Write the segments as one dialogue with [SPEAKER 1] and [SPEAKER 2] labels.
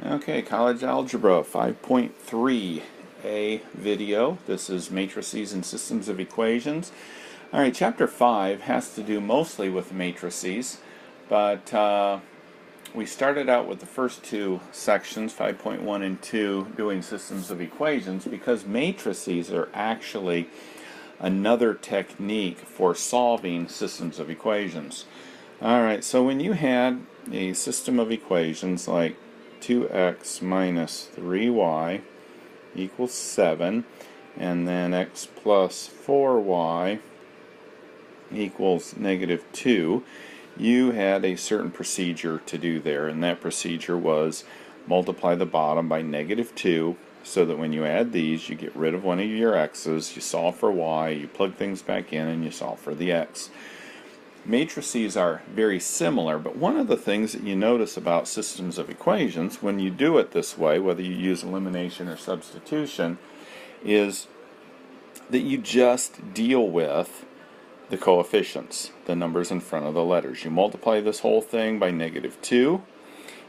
[SPEAKER 1] Okay, College Algebra 5.3a video. This is matrices and systems of equations. All right, Chapter 5 has to do mostly with matrices, but we started out with the first two sections, 5.1 and 2, doing systems of equations because matrices are actually another technique for solving systems of equations. All right, so when you had a system of equations like 2x minus 3y equals 7, and then x plus 4y equals negative 2, you had a certain procedure to do there, and that procedure was multiply the bottom by negative 2, so that when you add these, you get rid of one of your x's, you solve for y, you plug things back in, and you solve for the x. Matrices are very similar, but one of the things that you notice about systems of equations when you do it this way, whether you use elimination or substitution, is that you just deal with the coefficients, the numbers in front of the letters. You multiply this whole thing by negative 2,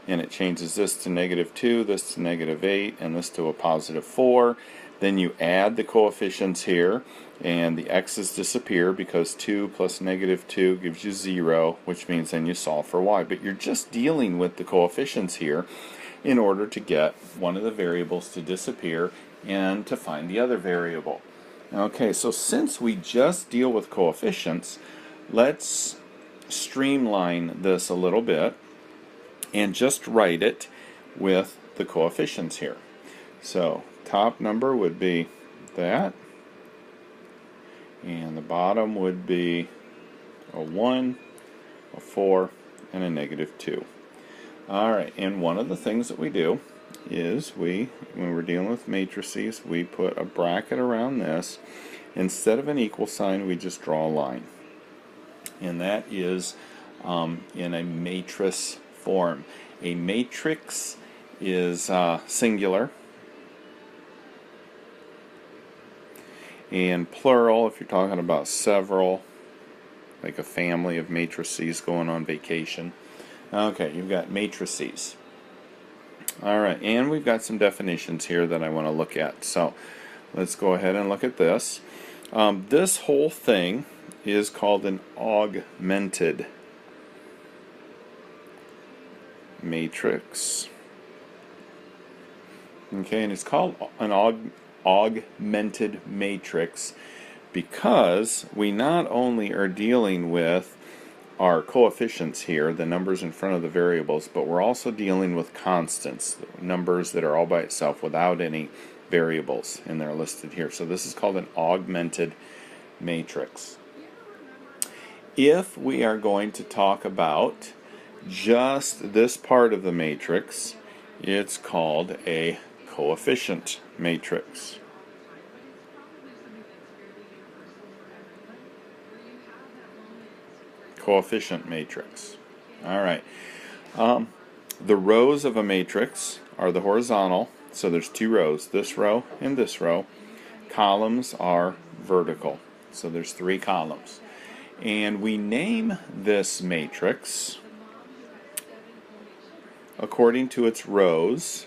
[SPEAKER 1] and it changes this to negative 2, this to negative 8, and this to a positive 4. Then you add the coefficients here, and the x's disappear because 2 plus negative 2 gives you 0, which means then you solve for y. But you're just dealing with the coefficients here in order to get one of the variables to disappear and to find the other variable. Okay, so since we just deal with coefficients, let's streamline this a little bit and just write it with the coefficients here. So top number would be that, and the bottom would be a 1, a 4, and a negative 2. Alright, and one of the things that we do is when we're dealing with matrices, we put a bracket around this. Instead of an equal sign, we just draw a line. And that is in a matrix form. A matrix is singular, and plural if you're talking about several, like a family of matrices going on vacation. Okay, you've got matrices. Alright, and we've got some definitions here that I want to look at. So let's go ahead and look at this. This whole thing is called an augmented matrix. Okay, and it's called an augmented matrix because we not only are dealing with our coefficients here, the numbers in front of the variables, but we're also dealing with constants, numbers that are all by itself without any variables, and they're listed here. So this is called an augmented matrix. If we are going to talk about just this part of the matrix, it's called a coefficient matrix. Coefficient matrix. Alright. The rows of a matrix are the horizontal, so there's two rows, this row and this row. Columns are vertical, so there's three columns. And we name this matrix according to its rows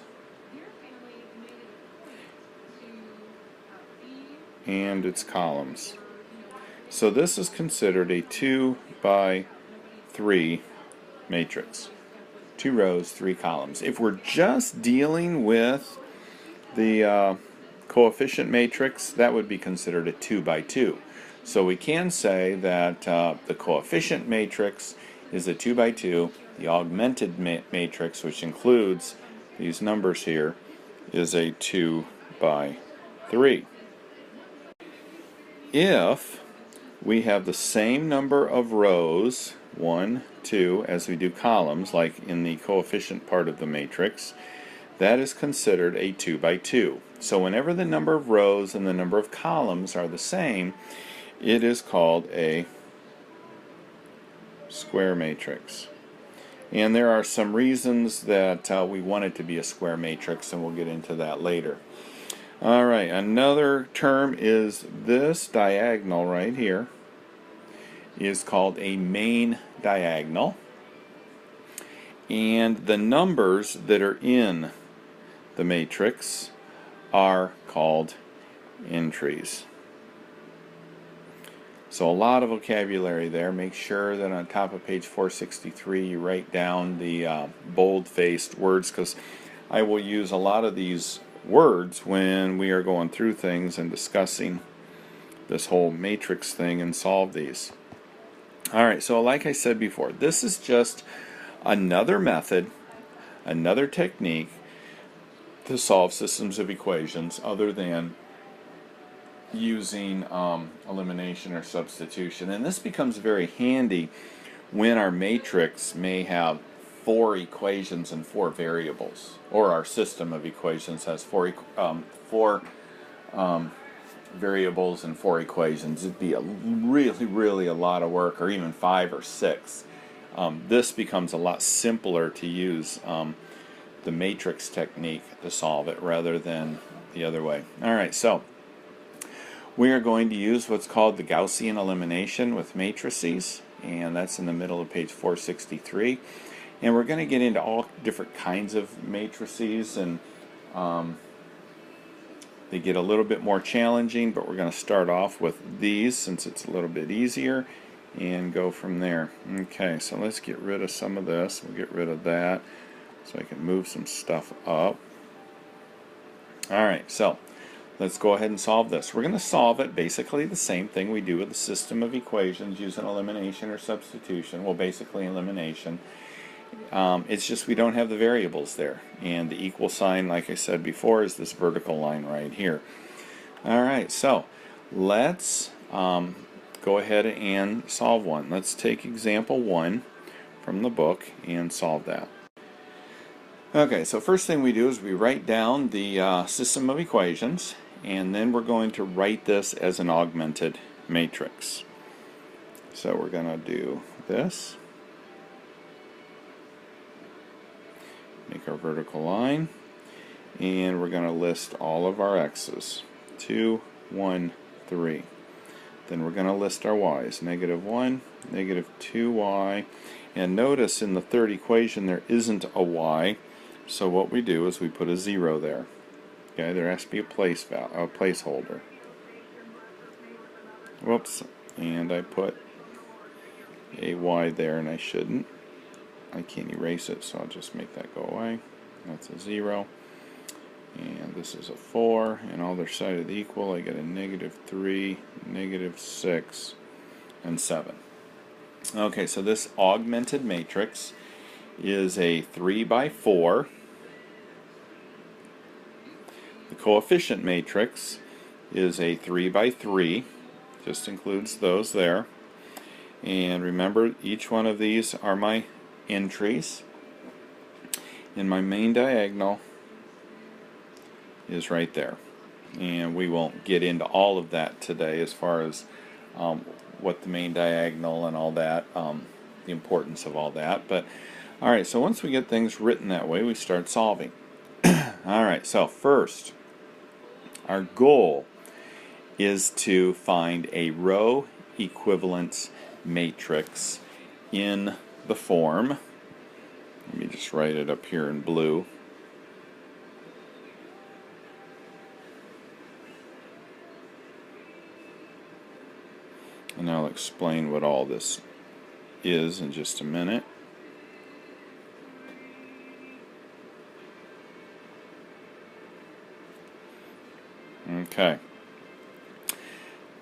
[SPEAKER 1] and its columns. So this is considered a 2 by 3 matrix. 2 rows, 3 columns. If we're just dealing with the coefficient matrix, that would be considered a 2 by 2. So we can say that the coefficient matrix is a 2 by 2. The augmented matrix, which includes these numbers here, is a 2 by 3. If we have the same number of rows, 1, 2, as we do columns, like in the coefficient part of the matrix, that is considered a 2 by 2. So whenever the number of rows and the number of columns are the same, it is called a square matrix. And there are some reasons that we want it to be a square matrix, and we'll get into that later. Alright, another term is this diagonal right here is called a main diagonal. and the numbers that are in the matrix are called entries. So a lot of vocabulary there. Make sure that on top of page 463 you write down the bold-faced words, because I will use a lot of these words when we are going through things and discussing this whole matrix thing and solve these. Alright, so like I said before, this is just another method, another technique to solve systems of equations other than using elimination or substitution. And this becomes very handy when our matrix may have 4 equations and 4 variables, or our system of equations has 4 variables and 4 equations. It'd be really a lot of work, or even 5 or 6. This becomes a lot simpler to use the matrix technique to solve it rather than the other way. Alright, so we are going to use what's called the Gaussian elimination with matrices, and that's in the middle of page 463. And we're going to get into all different kinds of matrices, and they get a little bit more challenging, but we're going to start off with these since it's a little bit easier and go from there. Okay, so let's get rid of some of this. We'll get rid of that so I can move some stuff up. Alright, so let's go ahead and solve this. We're going to solve it basically the same thing we do with the system of equations using elimination or substitution. Well, basically elimination. It's just we don't have the variables there. And the equal sign, like I said before, is this vertical line right here. Alright, so let's go ahead and solve one. Let's take example 1 from the book and solve that. Okay, so first thing we do is we write down the system of equations, and then we're going to write this as an augmented matrix. So we're going to do this. Make our vertical line, and we're going to list all of our x's. 2, 1, 3. Then we're going to list our y's. -1, -2y. And notice in the third equation there isn't a y. So what we do is we put a 0 there. Okay, there has to be a placeholder. Whoops, and I put a y there, and I shouldn't. I can't erase it, so I'll just make that go away. That's a 0. And this is a 4, and all their side of the equal, I get a -3, -6, and 7. Okay, so this augmented matrix is a 3 by 4. The coefficient matrix is a 3 by 3, just includes those there. And remember, each one of these are my entries, and my main diagonal is right there. And we won't get into all of that today as far as what the main diagonal and all that, the importance of all that. But alright, so once we get things written that way, we start solving. Alright, so first, our goal is to find a row equivalence matrix in the form, let me just write it up here in blue, and I'll explain what all this is in just a minute. Okay.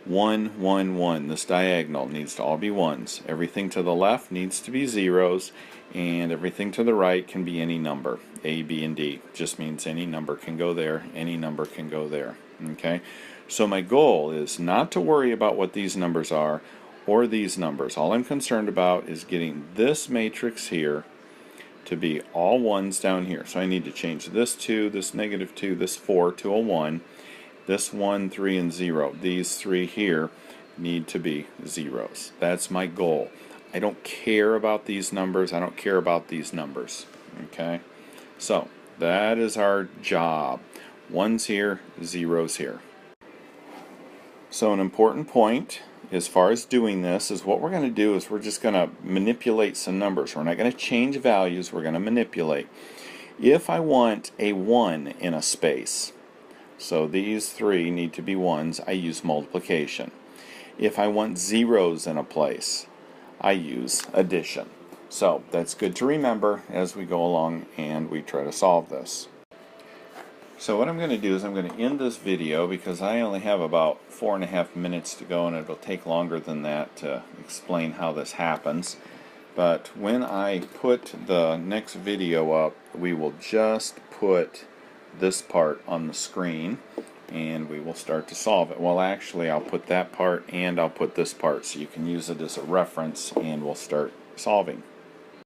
[SPEAKER 1] 1, 1, 1. This diagonal needs to all be 1s. Everything to the left needs to be 0s, and everything to the right can be any number. A, B, and D. Just means any number can go there, any number can go there. Okay? So my goal is not to worry about what these numbers are or these numbers. All I'm concerned about is getting this matrix here to be all 1s down here. So I need to change this 2, this -2, this 4 to a 1. This 1, 3, and 0. These 3 here need to be 0s. That's my goal. I don't care about these numbers. I don't care about these numbers. Okay? So, that is our job. 1s here, 0s here. So an important point as far as doing this is what we're going to do is we're just going to manipulate some numbers. We're not going to change values, we're going to manipulate. If I want a 1 in a space, so these three need to be 1s, I use multiplication. If I want zeros in a place, I use addition. So that's good to remember as we go along and we try to solve this. So what I'm going to do is I'm going to end this video because I only have about 4.5 minutes to go, and it'll take longer than that to explain how this happens. But when I put the next video up, we will just put this part on the screen and we will start to solve it. Well, actually I'll put that part and I'll put this part so you can use it as a reference and we'll start solving.